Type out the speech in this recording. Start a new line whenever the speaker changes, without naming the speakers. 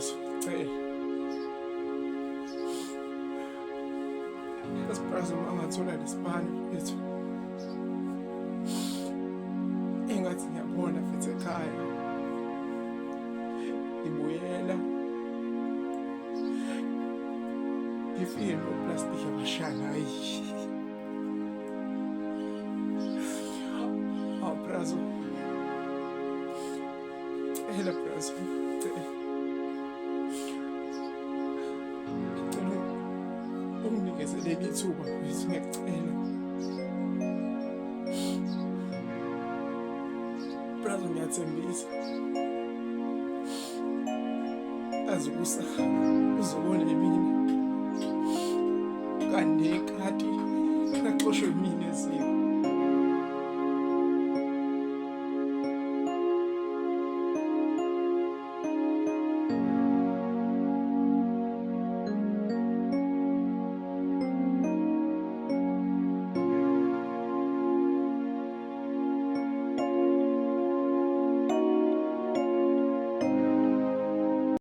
brazo, cela. Brazo mangathola lesibani mfethu. Engathi ngiyabona futhi ekhaya. Ngibuyela. Ngifike noplastiki abashana hayi. Brazo. Cela brazo, cela. Ungikezele ithuba mfethu ngiyacela. Brazo ngiyathembisa. Azukusa uzobona mina. Kanti ekhadi kaxoshwe mina eziko.